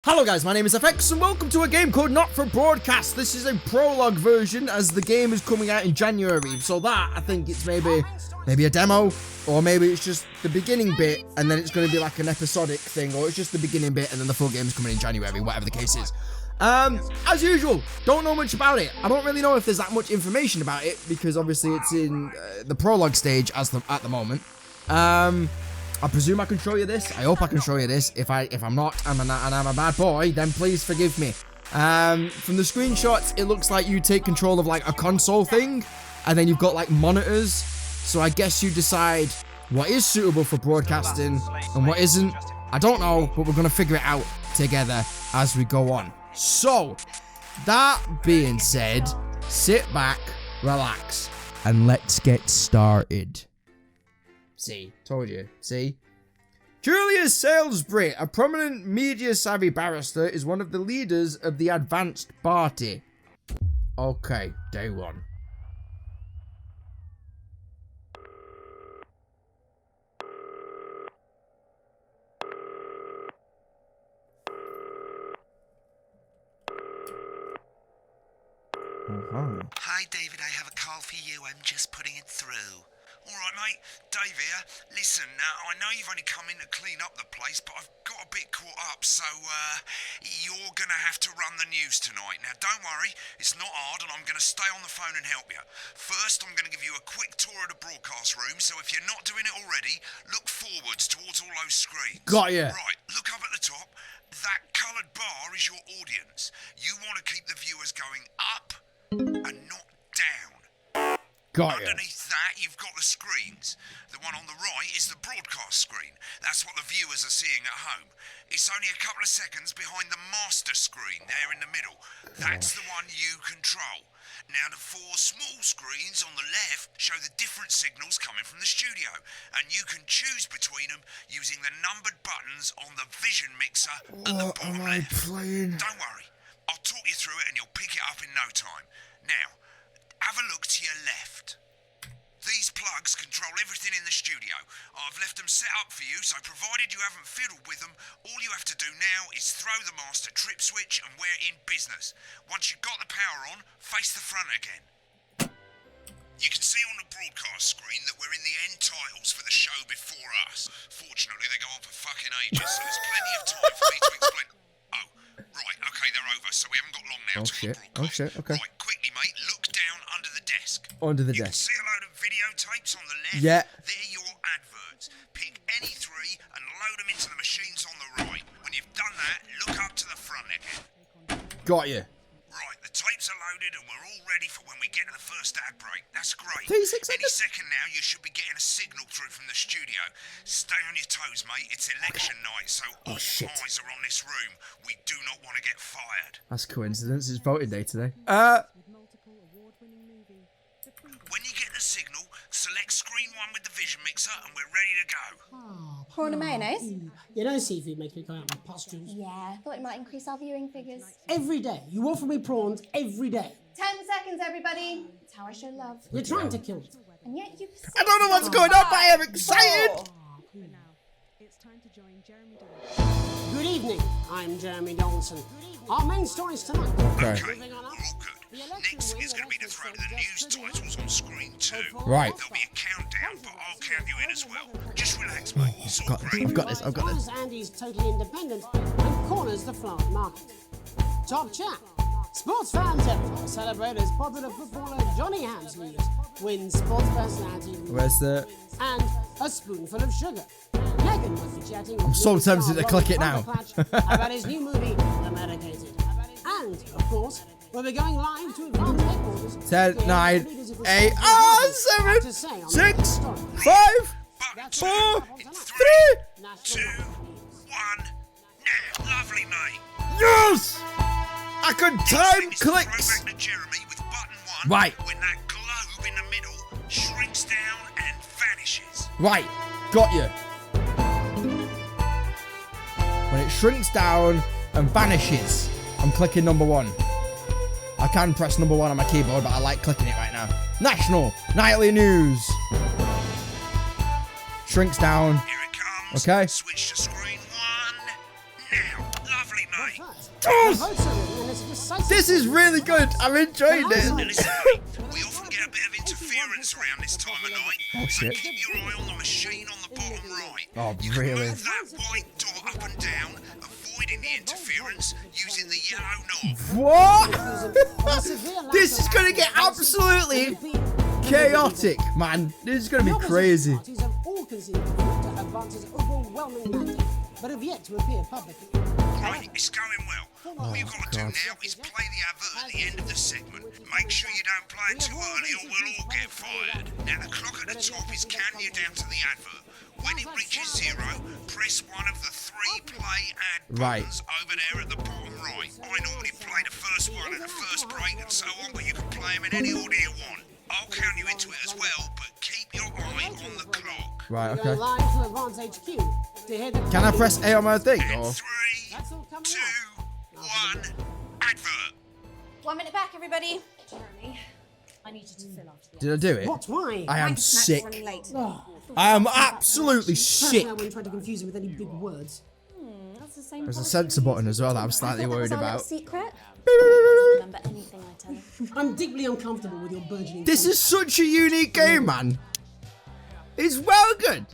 Hello guys, my name is FX and welcome to a game called Not For Broadcast. This is a prologue version as the game is coming out in January. So that, I think it's maybe a demo, or maybe it's just the beginning bit and then it's going to be like an episodic thing, or it's just the beginning bit and then the full game is coming in January, whatever the case is. As usual, don't know much about it. I don't really know if there's that much information about it because obviously it's in the prologue stage at the moment. I presume I can show you this. I hope I can show you this. If I'm not, and I'm a bad boy, then please forgive me. From the screenshots, it looks like you take control of like a console thing, and then you've got like monitors. So I guess you decide what is suitable for broadcasting and what isn't. I don't know, but we're gonna figure it out together as we go on. So, that being said, sit back, relax, and let's get started. See, told you. See? Julius Salisbury, a prominent media-savvy barrister, is one of the leaders of the Advanced Party. Okay, day one. Hi, David, I have a call for you. I'm just putting it through. Alright, mate. Dave here. Listen, I know you've only come in to clean up the place, but I've got a bit caught up, so, you're gonna have to run the news tonight. Now, don't worry, it's not hard, and I'm gonna stay on the phone and help you. First, I'm gonna give you a quick tour of the broadcast room, so if you're not doing it already, look forwards towards all those screens. Got ya. Right, look up at the top. That coloured bar is your audience. You want to keep the viewers going up and not down. Got ya. Underneath that, you've got the screens. The one on the right is the broadcast screen. That's what the viewers are seeing at home. It's only a couple of seconds behind the master screen there in the middle. That's the one you control. Now, the four small screens on the left show the different signals coming from the studio, and you can choose between them using the numbered buttons on the vision mixer at the bottom left. Don't worry, I'll talk you through it and you'll pick it up in no time. Now, have a look to your left. These plugs control everything in the studio. I've left them set up for you, so provided you haven't fiddled with them, all you have to do now is throw the master trip switch and we're in business. Once you've got the power on, face the front again. You can see on the broadcast screen that we're in the end titles for the show before us. Fortunately, they go on for fucking ages, so there's plenty of time for me to explain. Oh, right, okay, they're over, so we haven't got long now to broadcast. Oh shit, okay. Right, quickly, mate, look down under the desk. Under the You desk. can see a load of videotapes on the left. Yeah. They're your adverts. Pick any three and load them into the machines on the right. When you've done that, look up to the front again. Got ya. Right, the tapes are loaded and we're all ready for when we get to the first ad break. That's great. 36 Any seconds? second now, you should be getting a signal through from the studio. Stay on your toes, mate. It's election night, so all eyes are on this room. We do not want to get fired. That's coincidence. It's voting day today. When you get the signal, select screen one with the vision mixer and we're ready to go. Prawn and mayonnaise? You know seafood makes me go out my pustules. Yeah, I thought it might increase our viewing figures. Every day. You offer me prawns every day. 10 seconds, everybody. That's how I show love. You're trying to kill it. And yet you... I don't know what's going on, but I am excited. Good evening. I'm Jeremy Donaldson. Our main stories tonight. Okay. Okay, we're all good. Next is going to be to throw to the news titles on screen 2. Right. There'll be a countdown, but I'll count you in as well. Just relax, mate. It's all great. I've got this. Corners Andy's totally independent and corners the Florida market. Top chat. Sports fans everywhere celebrate as popular footballer Johnny Hamsley wins sports personality. Where's the... And a spoonful of sugar. Megan will be chatting. I'm so tempted to click it now. About his new movie, The Medicated. And, of course, we'll be going live to advanced headquarters. 10, 9, 8, 7, 6, 5, 4, 3. 2, 1, now. Lovely, mate. Yes! I can time Throw clicks. back to Jeremy with button 1. Right. When that globe in the middle shrinks down and vanishes. Right. Got you. When it shrinks down and vanishes, I'm clicking number 1. I can press number 1 on my keyboard, but I like clicking it right now. National Nightly News. Shrinks down. Here it comes. Okay. Switch to screen 1. Now. Lovely, mate. first. Oh! The votes are in, and it's a decisive This is really good. I'm enjoying this. Listen, mate, we often get a bit of interference around this time of night. Oh, so shit. keep your eye on the machine on the bottom right. Oh, You can really? move that white dot up and down, avoiding the interference using the yellow knob. What? This is going to get absolutely chaotic, man. This is going to be crazy. Parties have all conceded defeat to advance's overwhelming mandate, but have yet to appear publicly. Right, it's going well. All you've got to do now is play the advert at the end of the segment. Make sure you don't play it too early or we'll all get fired. Now the clock at the top is counting you down to the advert. When it reaches 0, press one of the 3 play ad buttons over there at the bottom right. I normally play the first one at the first break and so on, but you can play them in any order you want. I'll count you into it as well, but keep your eye on the clock. Right, We're going okay. live to Advance HQ to hear the Can I press A on my thing? And Or? 3, 2, 1, advert. 1 minute back, everybody. Jeremy, I need you to fill after the Did I do it? What? Why? I am Snack's sick. running late. Oh, I am absolutely sick. personally, I wouldn't try to confuse him with any big words. That's the same. There's a censor button as well that I'm slightly worried about. Secret. Remember anything I tell you? I'm deeply uncomfortable with your burgeoning. This is such a unique game, man. It's well good.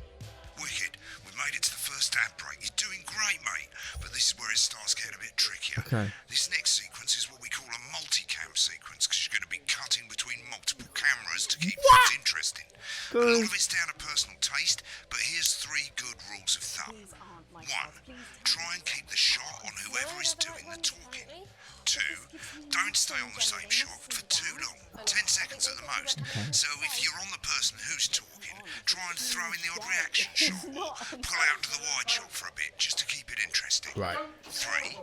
Wicked, we made it to the first ad break. You're doing great, mate. But this is where it starts getting a bit trickier. Okay. This next sequence is what we call a multi-cam sequence, because you're going to be cutting between multiple cameras to keep things interesting. A lot of it's down to personal taste, but here's 3 good rules of thumb. 1, try and keep the shot on whoever is doing the talking. 2, don't stay on the same shot for too long, 10 seconds at the most. So if you're on the person who's talking, try and throw in the odd reaction shot or pull out to the wide shot for a bit just to keep it interesting. Right. 3,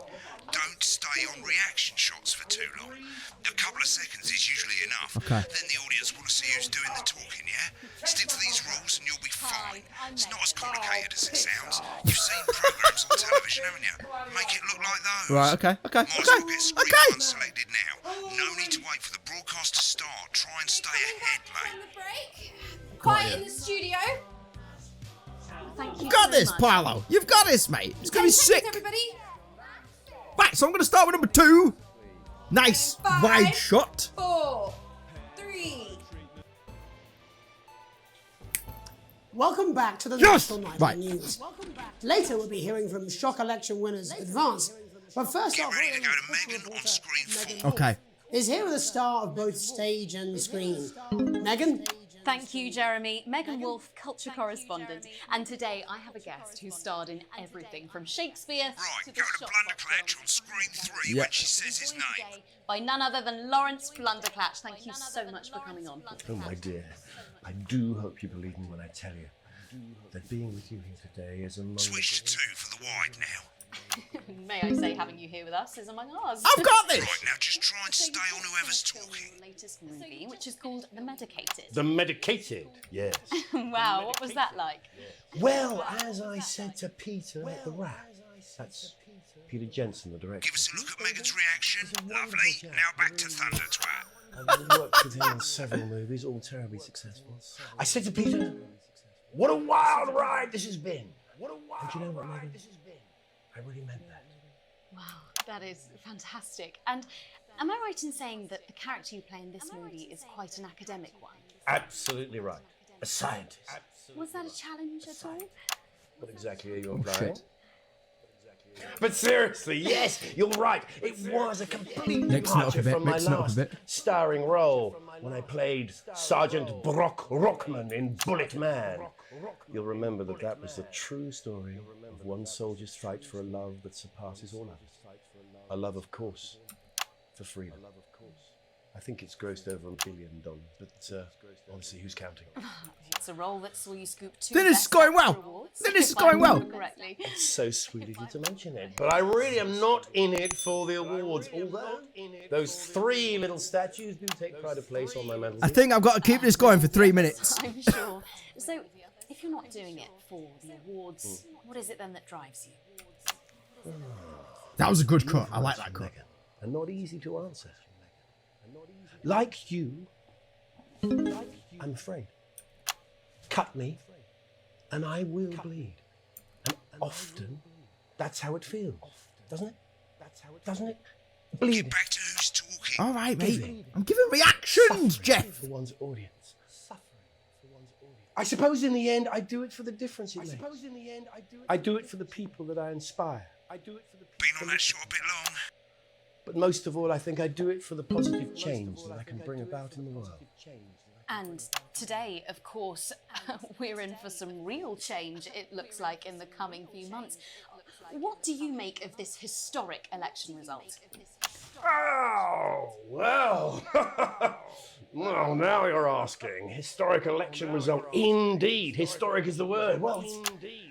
don't stay on reaction shots for too long. A couple of seconds is usually enough. Okay. Then the audience want to see who's doing the talking, yeah? Stick to these rules and you'll be fine. It's not as complicated as it sounds. You've seen programs on television, haven't you? Make it look like those. Right, okay, okay, Might as well get screen okay. one selected now. No need to wait for the broadcast to start. Try and stay ahead, mate. Break. Quiet in the studio. Thank you. You've got so this, much. Paolo. You've got this, mate. It's going to 10 be sick. seconds, everybody. Right, so I'm going to start with number 2. Nice 5, wide shot. 4, 3. Welcome back to the Yes! National Night Right. News. Later, we'll be hearing from shock election winners Advance. But first Get off, ready to go to Megan on screen 4. Okay. is here with a star of both stage and screen. Megan? Thank you, Jeremy. Megan Wolf, culture correspondent. And today I have a guest who starred in everything from Shakespeare Right, to go the to shop Blunderclatch on screen 3 when she says his name. by none other than Lawrence Blunderclatch. Thank you so much for coming on. Oh, my dear, I do hope you believe me when I tell you that being with you here today is among Switch to 2 for the wide now. May I say, having you here with us is among ours. I've got this. Right, now just try and stay on whoever's talking. Latest movie, which is called The Medicated. The medicated, yes. Wow, what was that like? Well, as I said to Peter the Rat, that's Peter Jensen, the director. Give us a look at Megan's reaction. Lovely. Now back to Thunder Twat. I've worked with him on several movies, all terribly successful. I said to Peter, what a wild ride this has been. And you know what, Megan? I really meant that. Wow, that is fantastic. And am I right in saying that the character you play in this movie is quite an academic one? Absolutely right. A scientist. Was that a challenge at all? What exactly are you implying? shit. But seriously, yes, you're right. It was a complete Mixing it up a departure bit, from my mixing it up a last bit. starring role when I played Sergeant Brock Rockman in Bullet Man. You'll remember that that was the true story of one soldier's fight for a love that surpasses all others. A love, of course, for freedom. I think it's grossed over $1 billion, but honestly, who's counting? It's a role that saw you scoop 2 Then it's Best going well. Actor awards, Then it's if I going well. remember correctly. It's so sweet of you to mention it, but I really am not in it for the awards, although those 3 little statues do take pride of place on my mantelpiece. I think I've got to keep this going for 3 minutes. I'm sure. So, if you're not doing it for the awards, what is it then that drives you? That was a good cut. I like that cut. Megan, and not easy to answer. Like you, I'm afraid. Cut me, and I will bleed. And often, that's how it feels, doesn't it? Doesn't it? Get Bleeding back to who's talking. All right, mate. I'm giving reactions, Jeff. for one's audience. I suppose in the end, I do it for the difference it makes. I do it for the people that I inspire. Been on that shot a bit long. But most of all, I think I do it for the positive change that I can bring about in the world. And today, of course, we're in for some real change, it looks like, in the coming few months. What do you make of this historic election result? Oh, well. Well, now you're asking. Historic election result. Indeed. Historic is the word. Well,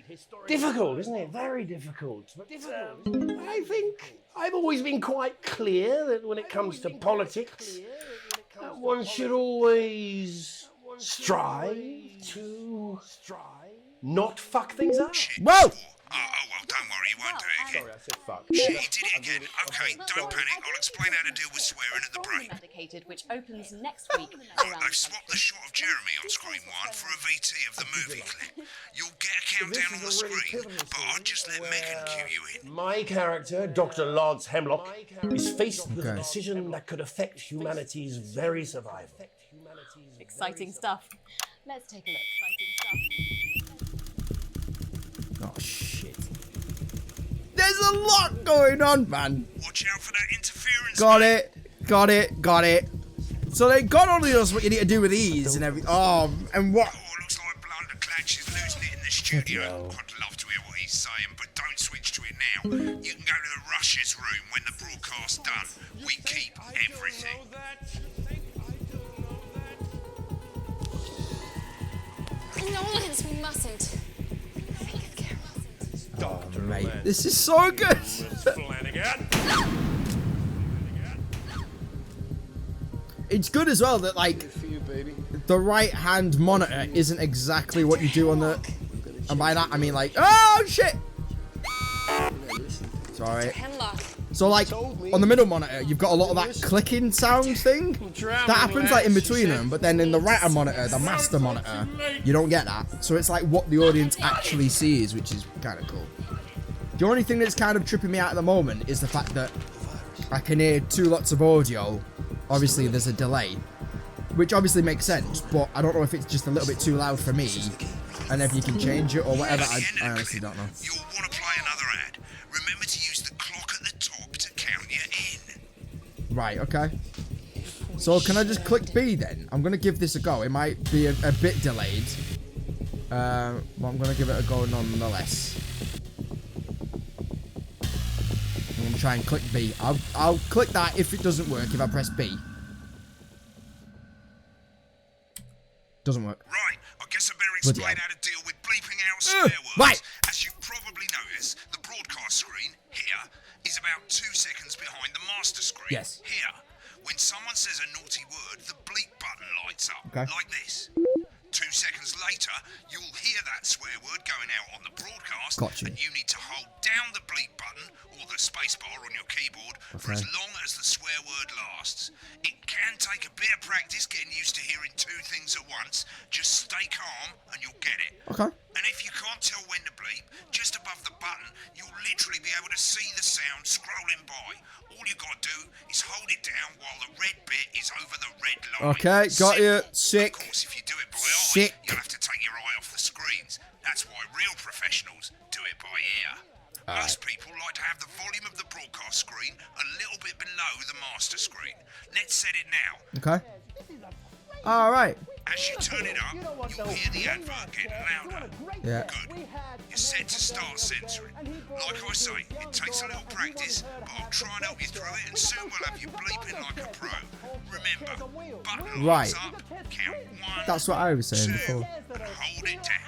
it's difficult, isn't it? Very difficult. But I think I've always been quite clear that when it comes to politics, one should always strive to not fuck things up. Whoa! Oh, well, don't worry, you won't do it again. Sorry, I said fuck. Shit, you did it again. Okay, don't panic. I'll explain how to deal with swearing at the break. Dedicated, which opens next week Right, around they've swapped the shot of Jeremy on screen 1 for a VT of the movie clip. You'll get a countdown on the screen, but I'll just let Megan cue you in. My character, Dr. Lance Hemlock, is faced with a decision that could affect humanity's very survival. exciting stuff. Let's take a look. Oh, shit. There's a lot going on, man. Watch out for that interference. Got it. So they God only knows what you need to do with these and everything. Oh, and what? Oh, looks like Blunderclatch is losing it in the studio. I'd love to hear what he's saying, but don't switch to it now. You can go to the Russia's room when the broadcast's done. We keep everything. Nolans, we mustn't. Oh, mate, this is so good. It's good as well that, like, the right-hand monitor isn't exactly what you do on the... And by that, I mean, like... Oh, shit! Sorry. So, like, on the middle monitor, you've got a lot of that clicking sound thing. That happens, like, in between them. But then in the right-hand monitor, the master monitor, you don't get that. So it's, like, what the audience actually sees, which is kind of cool. The only thing that's kind of tripping me out at the moment is the fact that I can hear 2 lots of audio. Obviously, there's a delay, which obviously makes sense, but I don't know if it's just a little bit too loud for me, and if you can change it or whatever, I honestly don't know. You'll want to play another ad. Remember to use the clock at the top to count you in. Right, okay. So can I just click B then? I'm going to give this a go. It might be a bit delayed, but I'm going to give it a go nonetheless. I'm going to try and click B. I'll click that if it doesn't work, if I press B. Doesn't work. Right, I guess I better explain how to deal with bleeping out swear words. Right. As you've probably noticed, the broadcast screen, here, is about 2 seconds behind the master screen. Yes. Here, when someone says a naughty word, the bleep button lights up, Okay. like this. 2 seconds later, you'll hear that swear word going out on the broadcast, Gotcha. and you need to hold down the bleep button or the space bar on your keyboard for as long as the swear word lasts. It can take a bit of practice getting used to hearing 2 things at once. Just stay calm and you'll get it. Okay. And if you can't tell when to bleep, just above the button, you'll literally be able to see the sound scrolling by. All you gotta do is hold it down while the red bit is over the red line. Okay, got you. Sick. Of course, if you do it by eye, Sick. you'll have to take your eye off the screens. That's why real professionals do it by ear. Most people like to have the volume of the broadcast screen a little bit below the master screen. Let's set it now. Okay. All right. As you turn it up, you'll hear the advert getting louder. Yeah. Good. You're set to start censoring. Like I say, it takes a little practice, but I'll try and help you through it, and soon we'll have you bleeping like a pro. Remember, button lights up, count 1, That's what I was saying 2, before. and hold it down.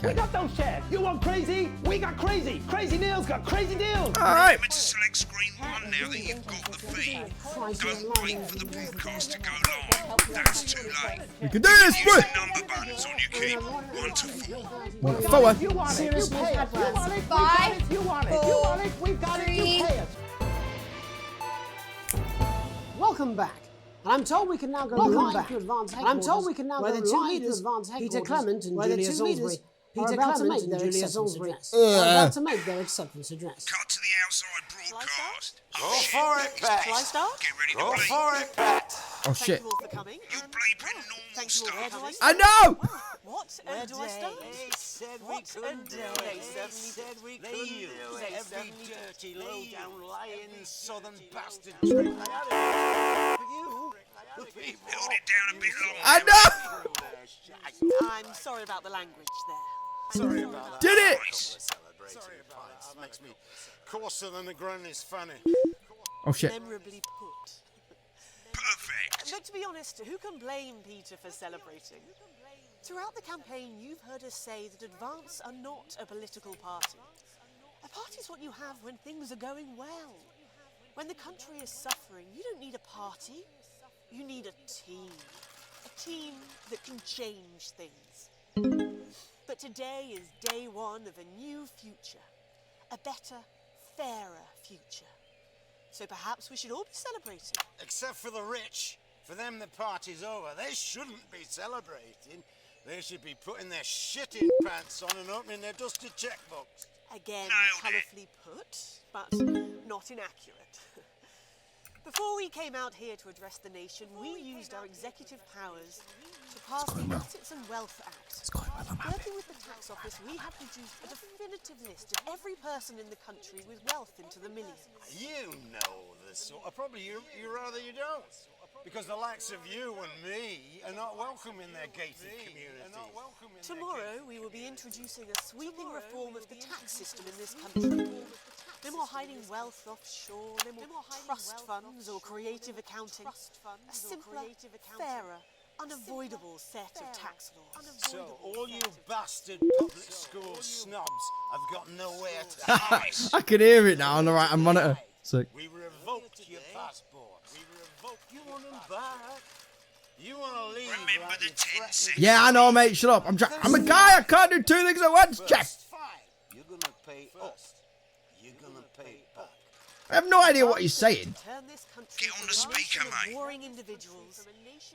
We got those shares. You want crazy? We got crazy. Crazy Neil's got crazy deals. All right. Remember to select screen 1 now that you've got the feed. Don't wait for the broadcast to go live. That's too late. We can do this, Use bro. the number buttons on your keyboard, 1 to 4. 1 to 4. You want it? You pay us. You want it? We got 5, it. You want it? You want it? We got it. You 3. pay us. Welcome back. And I'm told we can now go live to advance headquarters. I'm told we can now go live to advance headquarters. Peter Clement and Julia Salisbury are about to make their acceptance address. Are about to make their acceptance address. Cut to the outside broadcast. Go for it, Pat. Shall I start? Get ready to Go play. for it, Pat. Oh shit. Thank you all for coming. You bleeping normal stuff. I know! What? Where do I start? They said we What a couldn't do day. it. They They certainly said we They couldn't used. do They it. Every certainly dirty, did. low-down, lying southern bastard trick they had it. But you, the people, Held it down a bit longer. I know! threw their shite. I'm sorry about the language there. Sorry about that. Did it! Sorry about that. That makes me coarser than the granny's fanny. Oh shit. Memorably put. Perfect. But to be honest, who can blame Peter for celebrating? Throughout the campaign, you've heard us say that Advance are not a political party. A party's what you have when things are going well. When the country is suffering, you don't need a party. You need a team. A team that can change things. But today is day one of a new future. A better, fairer future. So perhaps we should all be celebrating. Except for the rich. For them, the party's over. They shouldn't be celebrating. They should be putting their shitting pants on and opening their dusty checkbooks. Again, Nailed it. colourfully put, but not inaccurate. Before we came out here to address the nation, we used our executive powers to pass the Assets and Wealth Act. Working with the tax office, we have produced a definitive list of every person in the country with wealth into the millions. You know this sort of, probably you rather you don't. Because the likes of you and me are not welcome in their gated communities. Tomorrow, we will be introducing a sweeping reform of the tax system in this country. No more hiding wealth offshore, no more trust funds or creative accounting. A simpler, fairer, unavoidable set of tax laws. So all you bastard public school snobs have got nowhere to hide. I can hear it now on the right hand monitor. Sick. We revoked your passport. We revoked. You want them back? You want to leave? Remember like the you 10 threatened seconds. Yeah, I know, mate. Shut up. I'm a guy. I can't do two things at once. Jeff. first. You're gonna pay us. You're gonna pay back. I have no idea what he's saying. Turn this country Get on from the a speaker, nation of mate. warring individuals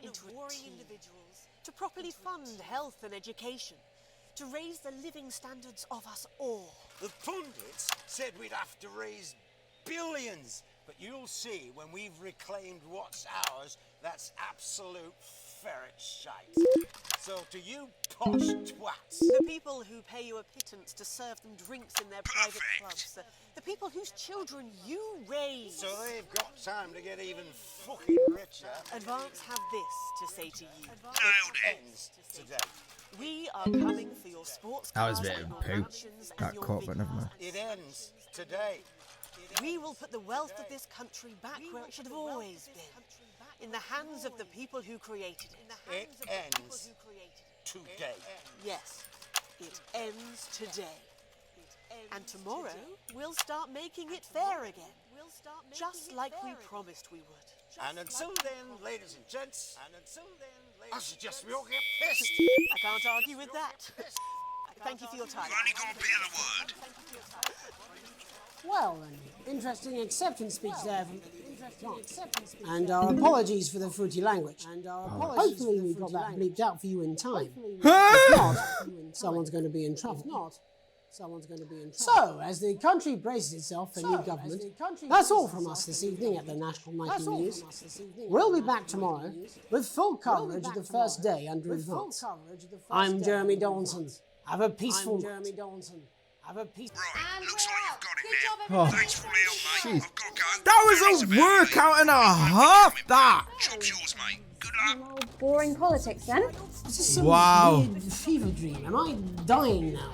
into a team. To properly fund health and education. To raise the living standards of us all. The pundits said we'd have to raise billions, but you'll see when we've reclaimed what's ours, that's absolute ferret shite. So to you posh twats, The people who pay you a pittance to serve them drinks in their private Perfect. clubs. The people whose children you raise. so they've got time to get even fucking richer. Advance have this to say to you. Nailed it. Ends today. We are coming for your sports That was cars a bit and of your poo. mansions and Got your caught, but never mind. It ends today. We will put the wealth of this country back where it should have always been. In the hands of the people who created it. It ends today. Yes, it ends today. And tomorrow, we'll start making it fair again. Just like we promised we would. And until then, ladies and gents, I suggest we all get pissed. I can't argue with that. Thank you for your time. You've only got a bit of the word. Well, an interesting acceptance speech there from and our apologies for the fruity language. And our hopefully we got that bleeped out for you in time. If not, someone's going to be in trouble. So, as the country braces itself for new government, that's all from us this evening at the National Nightly News. We'll be back tomorrow with full coverage of the first day under Advance. I'm Jeremy Dawson. Have a peaceful night. Have a peaceful Right, looks like you've got it Good now. job, everybody. Thanks for the help, mate. I've got to go. That was Thanks a about workout it. and a half, that. Job's yours, mate. Good luck. Boring politics then. Is this some Wow. weird fever dream? Am I dying now?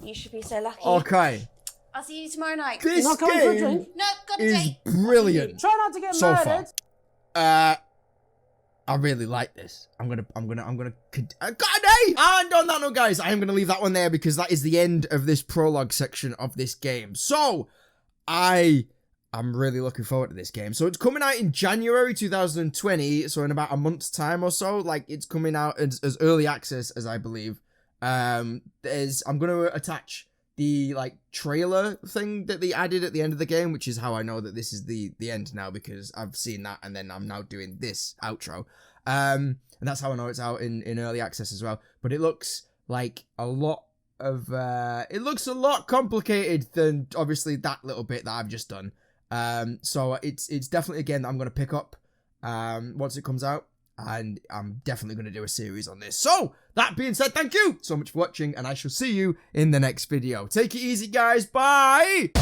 You should be so lucky. Okay. I'll see you tomorrow night. This Not coming for a game drink? No, got a is date. brilliant Try not to get so murdered. far. I really like this. I'm gonna. I got an 8! And on that note, guys, I am gonna leave that one there because that is the end of this prologue section of this game. So, I'm really looking forward to this game. So it's coming out in January 2020. So in about a month's time or so, like it's coming out as early access as I believe. I'm gonna attach the like trailer thing that they added at the end of the game, which is how I know that this is the end now because I've seen that and then I'm now doing this outro. And that's how I know it's out in early access as well. But it looks like a lot it looks a lot complicated than obviously that little bit that I've just done. So it's definitely a game that I'm going to pick up once it comes out, and I'm definitely going to do a series on this. So that being said, thank you so much for watching, and I shall see you in the next video. Take it easy, guys. Bye.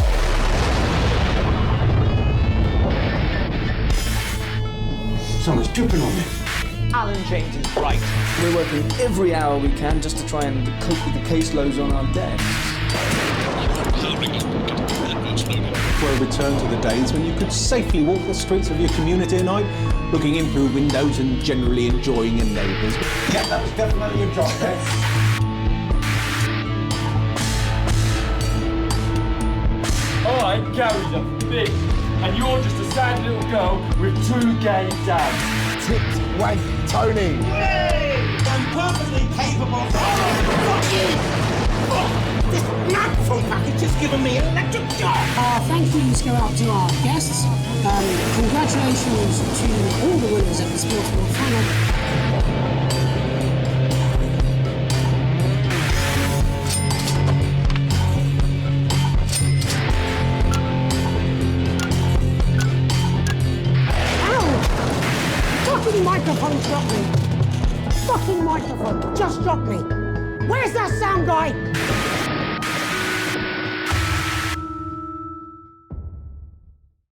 Someone's dripping on me. Alan James is right. We're working every hour we can just to try and cope with the caseloads on our desk. We'll return to the days when you could safely walk the streets of your community at night, looking in through windows and generally enjoying your neighbours. Yeah, that was definitely a job, eh? I'm Gary the Fish, and you're just a sad little girl with 2 gay dads. Tips, wank, Tony. I'm perfectly capable. Fuck you! This mouthful package has given me an electric shock. Thank yous go out to our guests. Congratulations to all the winners of the Sports World Final. Fucking microphone dropped me. Fucking microphone just dropped me. Where's that sound guy?